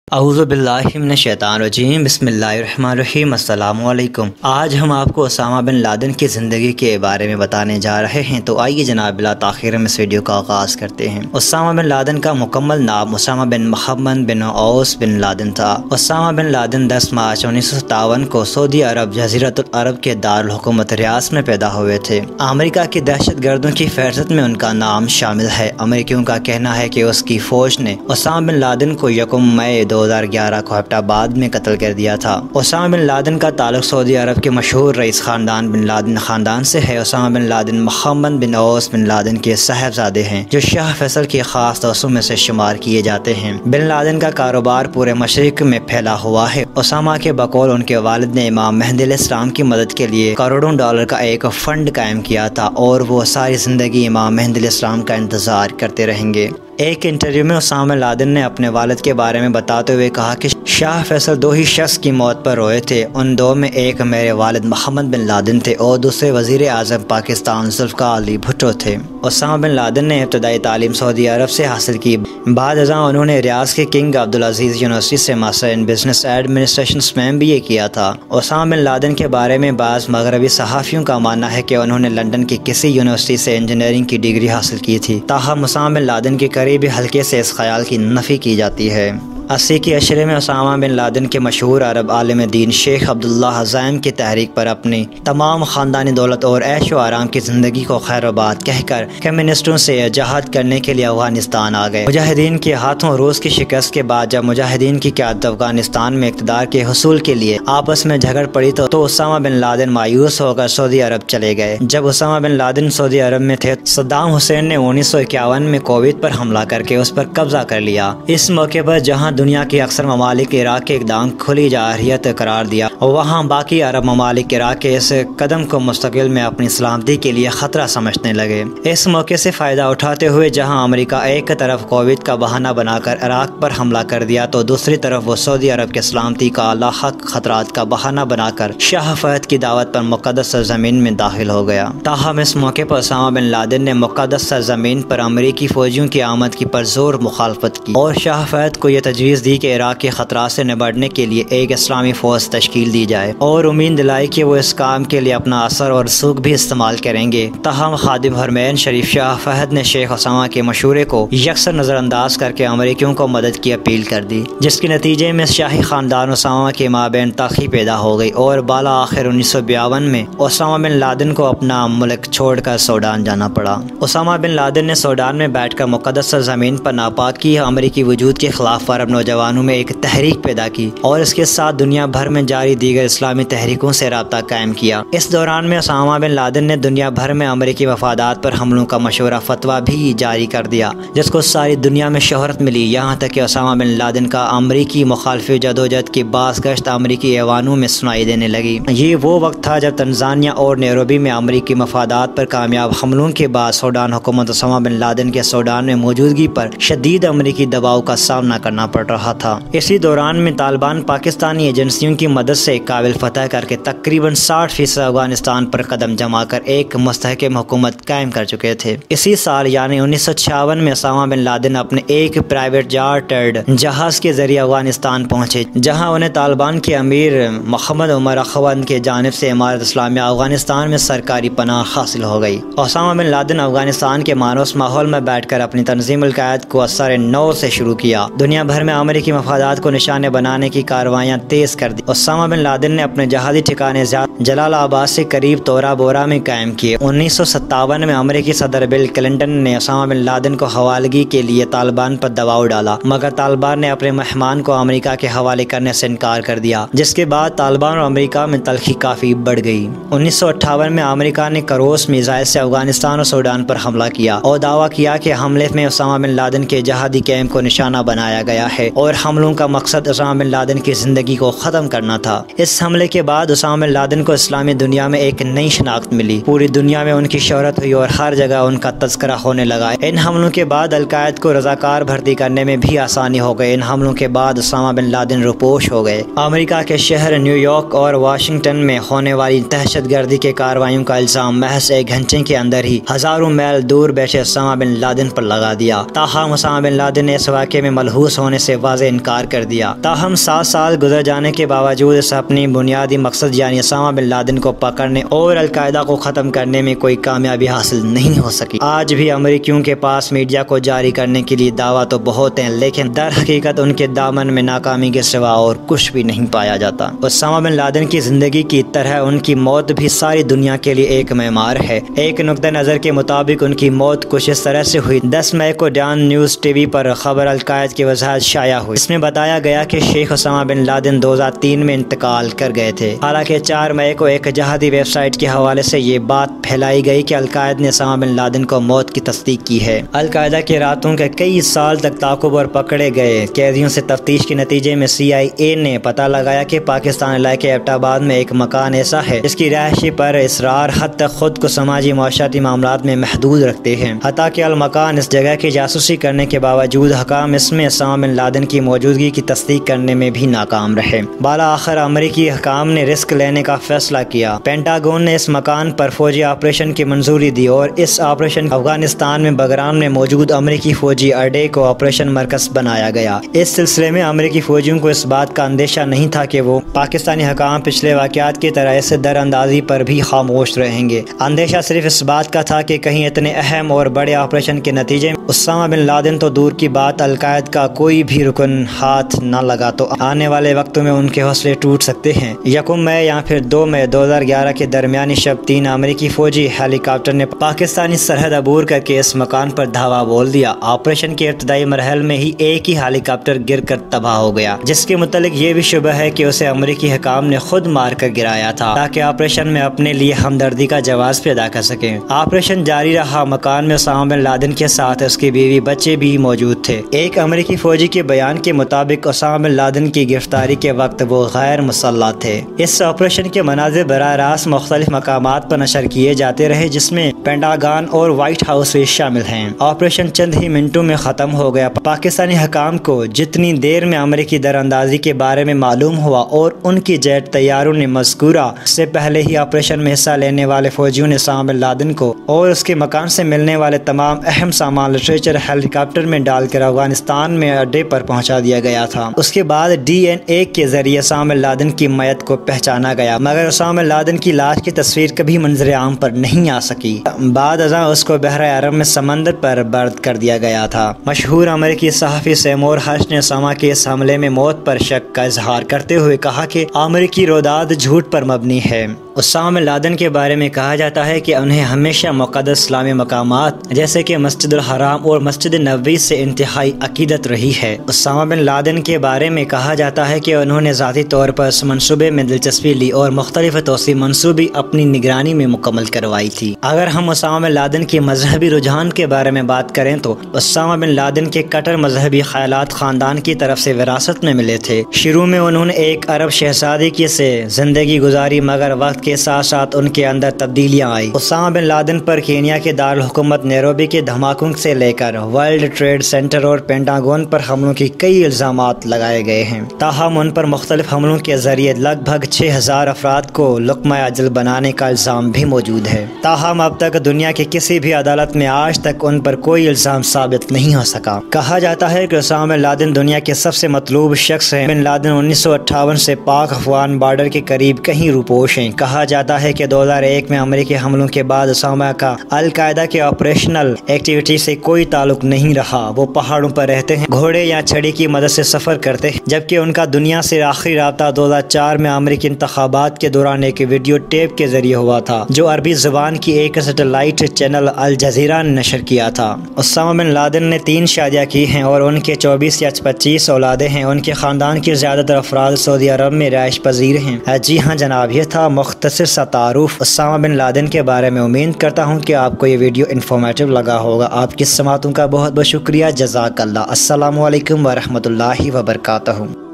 اعوذ باللہ من الشیطان الرجیم بسم اللہ الرحمن الرحیم السلام علیکم۔ آج ہم آپ کو اسامہ بن لادن کی زندگی کے بارے میں بتانے جا رہے ہیں، تو آئیے جناب بلا تاخیر ہم اس ویڈیو کا آغاز کرتے ہیں۔ اسامہ بن لادن کا مکمل نام اسامہ بن محمد بن اوس بن لادن تھا۔ اسامہ بن لادن 10 مارچ 1957 کو سعودی عرب جزیرۃ العرب کے دارالحکومت ریاض میں پیدا ہوئے تھے۔ امریکہ کی دہشت گردوں کی فہرست میں ان کا نام شامل ہے۔ امریکیوں کا کہنا ہے کہ اس کی فوج نے اسامہ بن لادن کو یکم مئی 2011 کو ایبٹ آباد میں قتل کر دیا تھا۔ اسامہ بن لادن کا تعلق سعودی عرب کے مشہور رئیس خاندان بن لادن خاندان سے ہے۔ اسامہ بن لادن محمد بن اوس بن لادن کے صاحبزادے ہیں، جو شاہ فیصل کے خاص دوستوں میں سے شمار کیے جاتے ہیں۔ بن لادن کا کاروبار پورے مشرق میں پھیلا ہوا ہے۔ اسامہ کے بقول ان کے والد نے امام مہدی علیہ السلام کی مدد کے لیے کروڑوں ڈالر کا ایک فنڈ قائم کیا تھا، اور وہ ساری زندگی امام مہدی علیہ السلام کا انتظار کرتے رہیں گے۔ ایک انٹرویو میں اسامہ بن لادن نے اپنے والد کے بارے میں بتاتے ہوئے کہا کہ شاہ فیصل 2 ہی شخص کی موت پر روئے تھے، ان 2 میں ایک میرے والد محمد بن لادن تھے اور دوسرے وزیر اعظم پاکستان ذوالفقار علی بھٹو تھے۔ اسامہ بن لادن نے ابتدائی تعلیم سعودی عرب سے حاصل کی۔ بعد ازاں انہوں نے ریاض کے کنگ عبدالعزیز یونیورسٹی سے ماسٹر ان بزنس ایڈمنسٹریشن میں MBA کیا تھا۔ اسامہ بن لادن کے بارے میں بعض مغربی صحافیوں کا ماننا ہے کہ انہوں نے لندن کی کسی یونیورسٹی سے انجینئرنگ کی ڈگری حاصل کی تھی، تاہم اسامہ بن لادن کے قریبی حلقے سے اس خیال کی نفی کی جاتی ہے۔ 80 کے عشرے میں اسامہ بن لادن کے مشہور عرب عالم دین شیخ عبداللہ حزائم کی تحریک پر اپنی تمام خاندانی دولت اور عیش و آرام کی زندگی کو خیر و باد کہہ کر کمیونسٹوں سے جہاد کرنے کے لیے افغانستان آ گئے۔ مجاہدین کے ہاتھوں روس کی شکست کے بعد جب مجاہدین کی قیادت افغانستان میں اقتدار کے حصول کے لیے آپس میں جھگڑ پڑی تو اسامہ بن لادن مایوس ہو کر سعودی عرب چلے گئے۔ جب اسامہ بن لادن سعودی عرب میں تھے، صدام حسین نے 1951 میں کویت پر حملہ کر کے اس پر قبضہ کر لیا۔ اس موقع پر جہاں دنیا کے اکثر ممالک عراق کے اقدام کھلی جارحیت قرار دیا، وہاں باقی عرب ممالک عراق کے اس قدم کو مستقبل میں اپنی سلامتی کے لیے خطرہ سمجھنے لگے۔ اس موقع سے فائدہ اٹھاتے ہوئے جہاں امریکہ ایک طرف کویت کا بہانہ بنا کر عراق پر حملہ کر دیا، تو دوسری طرف وہ سعودی عرب کے سلامتی کا لاحق خطرات کا بہانہ بنا کر شاہ فہد کی دعوت پر مقدس سرزمین میں داخل ہو گیا۔ تاہم اس موقع پر اسامہ بن لادن نے مقدس سرزمین پر امریکی فوجیوں کی آمد کی پرزور مخالفت کی اور شاہ فہد کو یہ تجویز دی کہ عراق کے خطرات سے نمٹنے کے لیے ایک اسلامی فوج تشکیل دی جائے، اور امید دلائی کہ وہ اس کام کے لیے اپنا اثر اور رسوخ بھی استعمال کریں گے۔ تاہم خادم حرمین شریف شاہ فہد نے شیخ اسامہ کے مشورے کو یکسر نظر انداز کر کے امریکیوں کو مدد کی اپیل کر دی، جس کے نتیجے میں شاہی خاندان اسامہ کے مابین تلخی پیدا ہو گئی، اور بالا آخر 1952 میں اسامہ بن لادن کو اپنا ملک چھوڑ کر سوڈان جانا پڑا۔ اسامہ بن لادن نے سوڈان میں بیٹھ کر مقدس سرزمین پر ناپاکی امریکی وجود کے خلاف عرب نوجوانوں میں ایک تحریک پیدا کی، اور اس کے ساتھ دنیا بھر میں جاری دیگر اسلامی تحریکوں سے رابطہ قائم کیا۔ اس دوران میں اسامہ بن لادن نے دنیا بھر میں امریکی مفادات پر حملوں کا مشورہ فتویٰ بھی جاری کر دیا، جس کو ساری دنیا میں شہرت ملی، یہاں تک کہ اسامہ بن لادن کا امریکی مخالفی جدوجہد کی باز گشت امریکی ایوانوں میں سنائی دینے لگی۔ یہ وہ وقت تھا جب تنزانیہ اور نیروبی میں امریکی مفادات پر کامیاب حملوں کے بعد سوڈان حکومت اسامہ بن لادن کے سوڈان میں موجودگی پر شدید امریکی دباؤ کا سامنا کرنا پڑ رہا تھا۔ اسی دوران میں طالبان پاکستانی ایجنسیوں کی مدد سے قابل فتح کر کے تقریباً 60% افغانستان پر قدم جما کر ایک مستحکم حکومت قائم کر چکے تھے۔ اسی سال یعنی 1956 میں اسامہ بن لادن اپنے ایک پرائیویٹ چارٹرڈ جہاز کے ذریعے افغانستان پہنچے، جہاں انہیں طالبان کے امیر محمد عمر اخوند کے جانب سے امارت اسلامیہ افغانستان میں سرکاری پناہ حاصل ہو گئی۔ اسامہ بن لادن افغانستان کے مانوس ماحول میں بیٹھ کر اپنی تنظیم القاعدہ کو اثر نو سے شروع کیا۔ دنیا بھر میں امریکی مفادات کو نشانے بنانے کی کارروائیاں تیز کر دی۔ اسامہ بن لادن نے اپنے جہادی ٹھکانے جلال آباد سے قریب تورا بورا میں قائم کیے۔ 1957 میں امریکی صدر بل کلنٹن نے اسامہ بن لادن کو حوالگی کے لیے طالبان پر دباؤ ڈالا، مگر طالبان نے اپنے مہمان کو امریکہ کے حوالے کرنے سے انکار کر دیا، جس کے بعد طالبان اور امریکہ میں تلخی کافی بڑھ گئی۔ 1958 میں امریکہ نے کروس میزائل سے افغانستان اور سوڈان پر حملہ کیا اور دعویٰ کیا کہ حملے میں اسامہ بن لادن کے جہادی کیمپ کو نشانہ بنایا گیا ہے، اور حملوں کا مقصد اسامہ بن لادن کی زندگی کو ختم کرنا تھا۔ اس حملے کے بعد اسامہ بن لادن کو اسلامی دنیا میں ایک نئی شناخت ملی، پوری دنیا میں ان کی شہرت ہوئی اور ہر جگہ ان کا تذکرہ ہونے لگا۔ ان حملوں کے بعد القاعدہ کو رضاکار بھرتی کرنے میں بھی آسانی ہو گئی۔ ان حملوں کے بعد اسامہ بن لادن روپوش ہو گئے۔ امریکہ کے شہر نیو یارک اور واشنگٹن میں ہونے والی دہشت گردی کے کارروائیوں کا الزام محض 1 گھنٹے کے اندر ہی ہزاروں میل دور بیٹھے اسامہ بن لادن پر لگا دیا۔ تاہم اسامہ بن لادن نے اس واقعے میں ملحوظ ہونے سے سے واضح انکار کر دیا۔ تاہم 7 سال گزر جانے کے باوجود اس اپنی بنیادی مقصد یعنی اسامہ بن لادن کو پکڑنے اور القاعدہ کو ختم کرنے میں کوئی کامیابی حاصل نہیں ہو سکی۔ آج بھی امریکیوں کے پاس میڈیا کو جاری کرنے کے لیے دعویٰ تو بہت ہیں، لیکن در حقیقت ان کے دامن میں ناکامی کے سوا اور کچھ بھی نہیں پایا جاتا۔ اسامہ بن لادن کی زندگی کی طرح ان کی موت بھی ساری دنیا کے لیے ایک معمار ہے۔ ایک نقطہ نظر کے مطابق ان کی موت کچھ اس طرح سے ہوئی۔ 10 مئی کو ڈان نیوز ٹی وی پر خبر القاعدہ کی وضاحت شائع ہوئی۔ اس میں بتایا گیا کہ شیخ اسامہ بن لادن 2003 میں انتقال کر گئے تھے۔ حالانکہ 4 مئی کو ایک جہادی ویب سائٹ کے حوالے سے یہ بات پھیلائی گئی کہ القاعدہ نے اسامہ بن لادن کو موت کی تصدیق کی ہے۔ القاعدہ کے راتوں کے کئی سال تک تعاقب اور پکڑے گئے قیدیوں سے تفتیش کے نتیجے میں CIA نے پتہ لگایا کہ پاکستان علاقے ایبٹ آباد میں ایک مکان ایسا ہے جس کی رہائشی پر اسرار حد تک خود کو سماجی معاشرتی معاملات میں محدود رکھتے ہیں، حتیٰ کہ المکان اس جگہ کی جاسوسی کرنے کے باوجود حکام اس میں اسامہ بن لادن کی موجودگی کی تصدیق کرنے میں بھی ناکام رہے۔ بالآخر امریکی حکام نے رسک لینے کا فیصلہ کیا۔ پینٹاگون نے اس مکان پر فوجی آپریشن کی منظوری دی اور اس آپریشن افغانستان میں بگرام میں موجود امریکی فوجی اڈے کو آپریشن مرکز بنایا گیا۔ اس سلسلے میں امریکی فوجیوں کو اس بات کا اندیشہ نہیں تھا کہ وہ پاکستانی حکام پچھلے واقعات کی طرح اس در اندازی پر بھی خاموش رہیں گے۔ اندیشہ صرف اس بات کا تھا کہ کہیں اتنے اہم اور بڑے آپریشن کے نتیجے میں اسامہ بن لادن تو دور کی بات القاعدہ کا کوئی بھی رکن ہاتھ نہ لگا تو آنے والے وقتوں میں ان کے حوصلے ٹوٹ سکتے ہیں۔ 1 مئی یا پھر 2 مئی 2011 کے درمیانی شب 3 امریکی فوجی ہیلی کاپٹر نے پاکستانی سرحد عبور کر کے اس مکان پر دھاوا بول دیا۔ آپریشن کے ابتدائی مرحلے میں ہی ایک ہی ہیلی کاپٹر گر کر تباہ ہو گیا، جس کے متعلق یہ بھی شبہ ہے کہ اسے امریکی حکام نے خود مار کر گرایا تھا تاکہ آپریشن میں اپنے لیے ہمدردی کا جواز پیدا کر سکیں۔ آپریشن جاری رہا۔ مکان میں اسامہ بن لادن کے ساتھ اس کی بیوی بچے بھی موجود تھے۔ ایک امریکی فوجی کے بیان کے مطابق اسامہ بن لادن کی گرفتاری کے وقت وہ غیر مسلح تھے۔ اس آپریشن کے مناظر براہ راست مختلف مقامات پر نشر کیے جاتے رہے، جس میں پینٹاگون اور وائٹ ہاؤس بھی شامل ہیں۔ آپریشن چند ہی منٹوں میں ختم ہو گیا۔ پاکستانی حکام کو جتنی دیر میں امریکی در اندازی کے بارے میں معلوم ہوا اور ان کی جیٹ طیاروں نے مذکورہ سے پہلے ہی آپریشن میں حصہ لینے والے فوجیوں نے اسامہ بن لادن کو اور اس کے مکان سے ملنے والے تمام اہم سامان لٹریچر ہیلی کاپٹر میں ڈال کر افغانستان میں اڈے پر پہنچا دیا گیا تھا۔ اس کے بعد DNA کے ذریعے اسامہ بن لادن کی میت کو پہچانا گیا، مگر اسامہ بن لادن کی لاش کی تصویر کبھی منظر عام پر نہیں آ سکی۔ بعد ازاں اس کو بحر عرب میں سمندر پر برد کر دیا گیا تھا۔ مشہور امریکی صحافی سیمور ہرش نے اسامہ کے اس حملے میں موت پر شک کا اظہار کرتے ہوئے کہا کہ امریکی روداد جھوٹ پر مبنی ہے۔ اسامہ بن لادن کے بارے میں کہا جاتا ہے کہ انہیں ہمیشہ مقدس اسلامی مقامات جیسے کہ مسجد الحرام اور مسجد نبوی سے انتہائی عقیدت رہی ہے۔ اسامہ بن لادن کے بارے میں کہا جاتا ہے کہ انہوں نے ذاتی طور پر اس منصوبے میں دلچسپی لی اور مختلف توسیع منصوبی اپنی نگرانی میں مکمل کروائی تھی۔ اگر ہم اسامہ بن لادن کے مذہبی رجحان کے بارے میں بات کریں تو اسامہ بن لادن کے کٹر مذہبی خیالات خاندان کی طرف سے وراثت میں ملے تھے۔ شروع میں انہوں نے ایک عرب شہزادی سے زندگی گزاری، مگر وقت کے ساتھ ساتھ ان کے اندر تبدیلیاں آئی۔ اسامہ بن لادن پر کینیا کے دارالحکومت نیروبی کے دھماکوں سے لے کر ورلڈ ٹریڈ سینٹر اور پینٹاگون پر حملوں کی کئی الزامات لگائے گئے ہیں۔ تاہم ان پر مختلف حملوں کے ذریعے لگ بھگ 6000 افراد کو لقمہ اجل بنانے کا الزام بھی موجود ہے۔ تاہم اب تک دنیا کی کسی بھی عدالت میں آج تک ان پر کوئی الزام ثابت نہیں ہو سکا۔ کہا جاتا ہے کہ اسامہ بن لادن دنیا کے سب سے مطلوب شخص ہیں۔ بن لادن 1958 سے پاک افغان بارڈر کے قریب کہیں روپوش ہیں۔ کہا جاتا ہے کہ 2001 میں امریکی حملوں کے بعد اسامہ کا القاعدہ کے آپریشنل ایکٹیویٹی سے کوئی تعلق نہیں رہا۔ وہ پہاڑوں پر رہتے ہیں، گھوڑے یا چھڑی کی مدد سے سفر کرتے ہیں، جبکہ ان کا دنیا سے آخری رابطہ 2004 میں امریکی انتخابات کے دوران ایک ویڈیو ٹیپ کے ذریعے ہوا تھا جو عربی زبان کی ایک سیٹلائٹ چینل الجزیرہ نے نشر کیا تھا۔ اسامہ بن لادن نے 3 شادیاں کی ہیں اور ان کے 24 یا 25 اولادیں ہیں۔ ان کے خاندان کے زیادہ تر افراد سعودی عرب میں رہائش پذیر ہیں۔ جی ہاں جناب، یہ تھا مختصر سا تعارف اسامہ بن لادن کے بارے میں۔ امید کرتا ہوں کہ آپ کو یہ ویڈیو انفارمیٹیو لگا ہوگا۔ آپ کی سماعتوں کا بہت بہت شکریہ۔ جزاک اللہ۔ السلام علیکم ورحمۃ اللہ وبرکاتہ۔